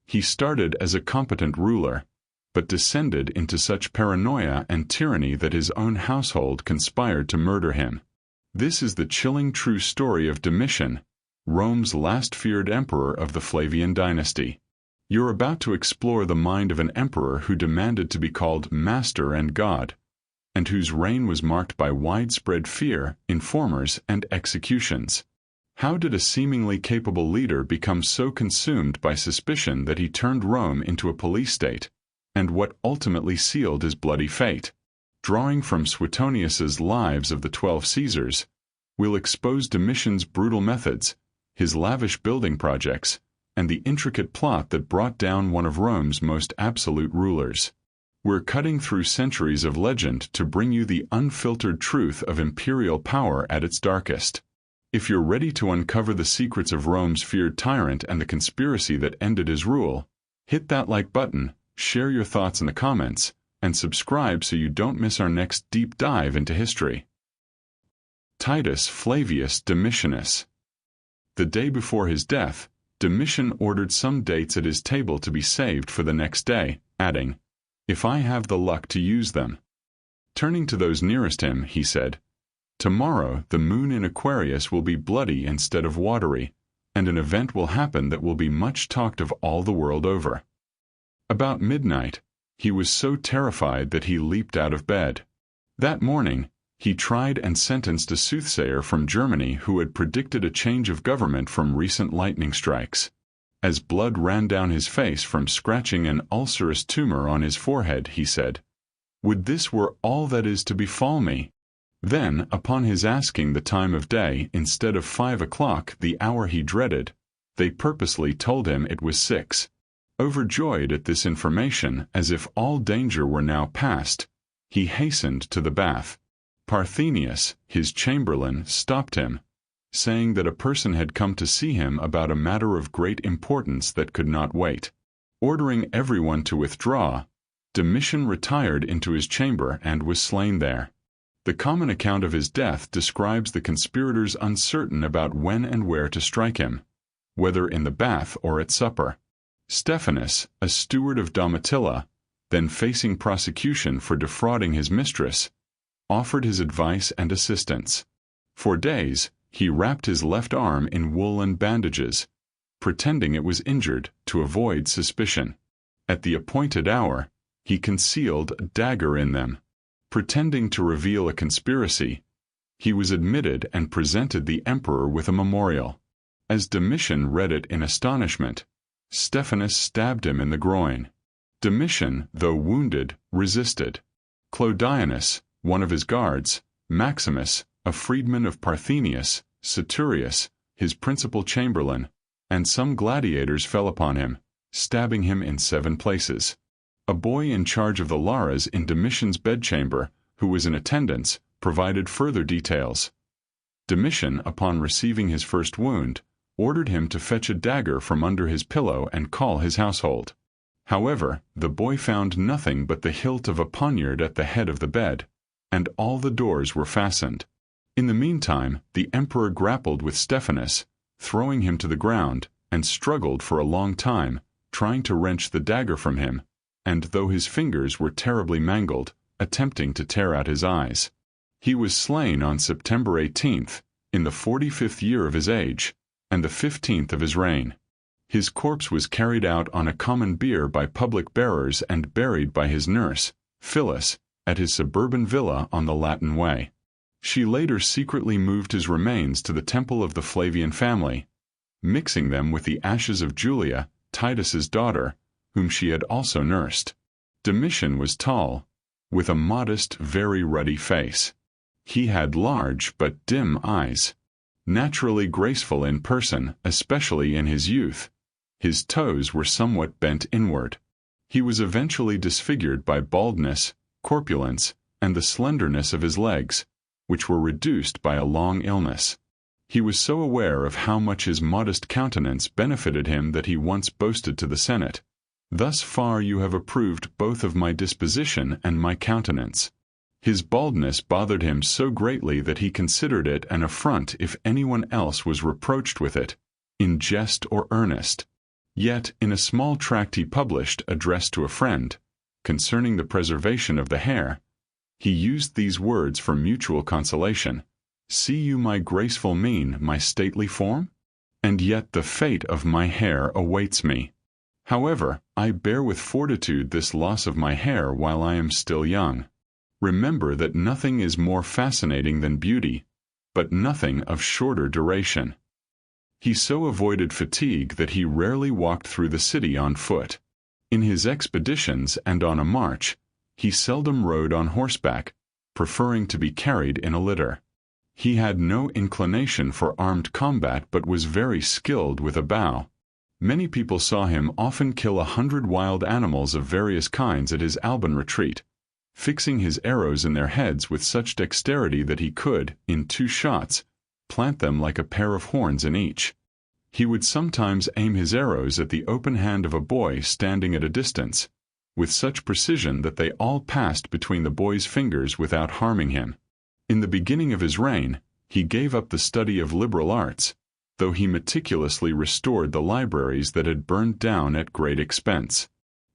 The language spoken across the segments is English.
He started as a competent ruler, but descended into such paranoia and tyranny that his own household conspired to murder him. This is the chilling true story of Domitian, Rome's last feared emperor of the Flavian Dynasty. You're about to explore the mind of an emperor who demanded to be called master and god, and whose reign was marked by widespread fear, informers, and executions. How did a seemingly capable leader become so consumed by suspicion that he turned Rome into a police state? And what ultimately sealed his bloody fate? Drawing from Suetonius's Lives of the 12 Caesars, we'll expose Domitian's brutal methods, his lavish building projects, and the intricate plot that brought down one of Rome's most absolute rulers. We're cutting through centuries of legend to bring you the unfiltered truth of imperial power at its darkest. If you're ready to uncover the secrets of Rome's feared tyrant and the conspiracy that ended his rule, hit that like button, share your thoughts in the comments, and subscribe so you don't miss our next deep dive into history. Titus Flavius Domitianus. The day before his death, Domitian ordered some dates at his table to be saved for the next day, adding, "If I have the luck to use them." Turning to those nearest him, he said, "Tomorrow the moon in Aquarius will be bloody instead of watery, and an event will happen that will be much talked of all the world over." About midnight, he was so terrified that he leaped out of bed. That morning, he tried and sentenced a soothsayer from Germany who had predicted a change of government from recent lightning strikes. As blood ran down his face from scratching an ulcerous tumor on his forehead, he said, "Would this were all that is to befall me." Then, upon his asking the time of day instead of 5 o'clock, the hour he dreaded, they purposely told him it was 6. Overjoyed at this information, as if all danger were now past, he hastened to the bath. Parthenius, his chamberlain, stopped him, saying that a person had come to see him about a matter of great importance that could not wait. Ordering everyone to withdraw, Domitian retired into his chamber and was slain there. The common account of his death describes the conspirators uncertain about when and where to strike him, whether in the bath or at supper. Stephanus, a steward of Domitilla, then facing prosecution for defrauding his mistress, offered his advice and assistance. For days, he wrapped his left arm in woolen bandages, pretending it was injured to avoid suspicion. At the appointed hour, he concealed a dagger in them. Pretending to reveal a conspiracy, he was admitted and presented the emperor with a memorial. As Domitian read it in astonishment, Stephanus stabbed him in the groin. Domitian, though wounded, resisted. Clodianus, one of his guards, Maximus, a freedman of Parthenius, Saturius, his principal chamberlain, and some gladiators fell upon him, stabbing him in 7 places. A boy in charge of the Laras in Domitian's bedchamber, who was in attendance, provided further details. Domitian, upon receiving his first wound, ordered him to fetch a dagger from under his pillow and call his household. However, the boy found nothing but the hilt of a poniard at the head of the bed, and all the doors were fastened. In the meantime, the emperor grappled with Stephanus, throwing him to the ground, and struggled for a long time, trying to wrench the dagger from him, and though his fingers were terribly mangled, attempting to tear out his eyes. He was slain on September 18th, in the 45th year of his age, and the 15th of his reign. His corpse was carried out on a common bier by public bearers and buried by his nurse, Phyllis, at his suburban villa on the Latin Way. She later secretly moved his remains to the temple of the Flavian family, mixing them with the ashes of Julia, Titus's daughter, whom she had also nursed. Domitian was tall, with a modest, very ruddy face. He had large but dim eyes. Naturally graceful in person, especially in his youth, his toes were somewhat bent inward. He was eventually disfigured by baldness, corpulence, and the slenderness of his legs, which were reduced by a long illness. He was so aware of how much his modest countenance benefited him that he once boasted to the Senate, "Thus far you have approved both of my disposition and my countenance." His baldness bothered him so greatly that he considered it an affront if anyone else was reproached with it, in jest or earnest. Yet, in a small tract he published addressed to a friend, concerning the preservation of the hair, he used these words for mutual consolation: "See you my graceful mien, my stately form? And yet the fate of my hair awaits me. However, I bear with fortitude this loss of my hair while I am still young. Remember that nothing is more fascinating than beauty, but nothing of shorter duration." He so avoided fatigue that he rarely walked through the city on foot. In his expeditions and on a march, he seldom rode on horseback, preferring to be carried in a litter. He had no inclination for armed combat but was very skilled with a bow. Many people saw him often kill 100 wild animals of various kinds at his Alban retreat, fixing his arrows in their heads with such dexterity that he could, in 2 shots, plant them like a pair of horns in each. He would sometimes aim his arrows at the open hand of a boy standing at a distance, with such precision that they all passed between the boy's fingers without harming him. In the beginning of his reign, he gave up the study of liberal arts, though he meticulously restored the libraries that had burned down at great expense.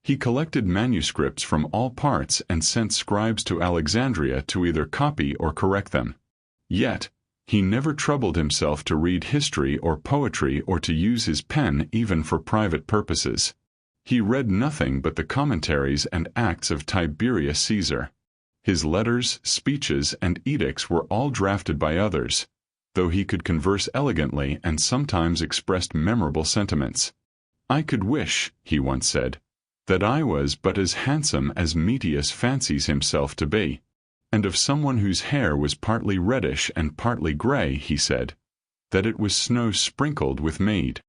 He collected manuscripts from all parts and sent scribes to Alexandria to either copy or correct them. Yet, he never troubled himself to read history or poetry or to use his pen even for private purposes. He read nothing but the commentaries and acts of Tiberius Caesar. His letters, speeches, and edicts were all drafted by others, though he could converse elegantly and sometimes expressed memorable sentiments. "I could wish," he once said, "that I was but as handsome as Metius fancies himself to be." And of someone whose hair was partly reddish and partly gray, he said, that it was snow sprinkled with mead.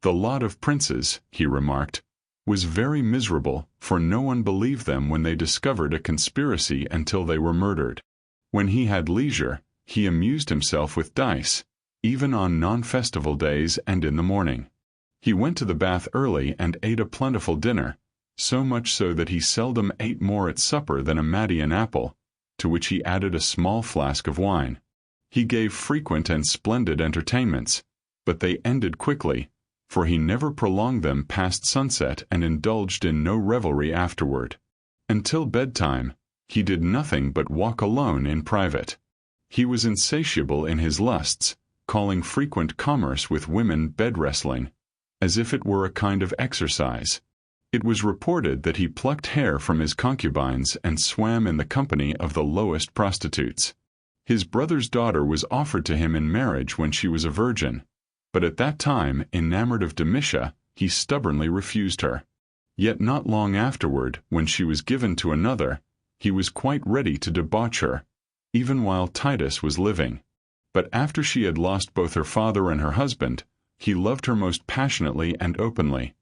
The lot of princes, he remarked, was very miserable, for no one believed them when they discovered a conspiracy until they were murdered. When he had leisure, he amused himself with dice, even on non-festival days and in the morning. He went to the bath early and ate a plentiful dinner, so much so that he seldom ate more at supper than a Madian apple, to which he added a small flask of wine. He gave frequent and splendid entertainments, but they ended quickly, for he never prolonged them past sunset and indulged in no revelry afterward. Until bedtime, he did nothing but walk alone in private. He was insatiable in his lusts, calling frequent commerce with women bed-wrestling, as if it were a kind of exercise. It was reported that he plucked hair from his concubines and swam in the company of the lowest prostitutes. His brother's daughter was offered to him in marriage when she was a virgin, but at that time, enamored of Domitian, he stubbornly refused her. Yet not long afterward, when she was given to another, he was quite ready to debauch her, even while Titus was living. But after she had lost both her father and her husband, he loved her most passionately and openly,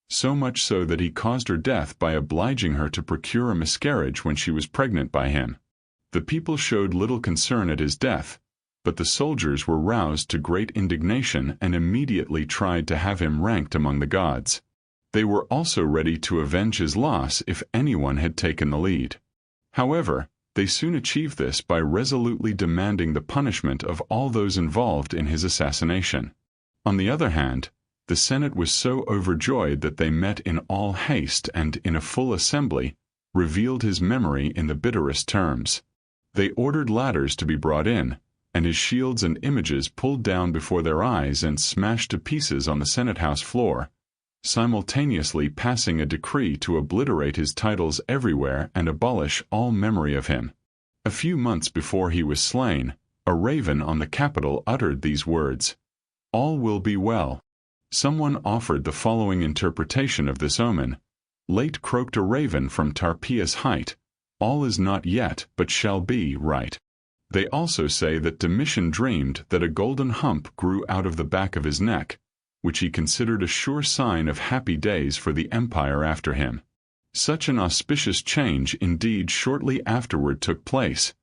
so much so that he caused her death by obliging her to procure a miscarriage when she was pregnant by him. The people showed little concern at his death, but the soldiers were roused to great indignation and immediately tried to have him ranked among the gods. They were also ready to avenge his loss if anyone had taken the lead. However, they soon achieved this by resolutely demanding the punishment of all those involved in his assassination. On the other hand, the Senate was so overjoyed that they met in all haste and, in a full assembly, revealed his memory in the bitterest terms. They ordered ladders to be brought in, and his shields and images pulled down before their eyes and smashed to pieces on the Senate House floor, simultaneously passing a decree to obliterate his titles everywhere and abolish all memory of him. A few months before he was slain, a raven on the Capitol uttered these words: "All will be well." Someone offered the following interpretation of this omen: "Late croaked a raven from Tarpeia's height, all is not yet, but shall be right." They also say that Domitian dreamed that a golden hump grew out of the back of his neck, which he considered a sure sign of happy days for the empire after him. Such an auspicious change indeed shortly afterward took place,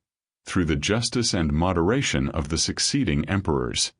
through the justice and moderation of the succeeding emperors.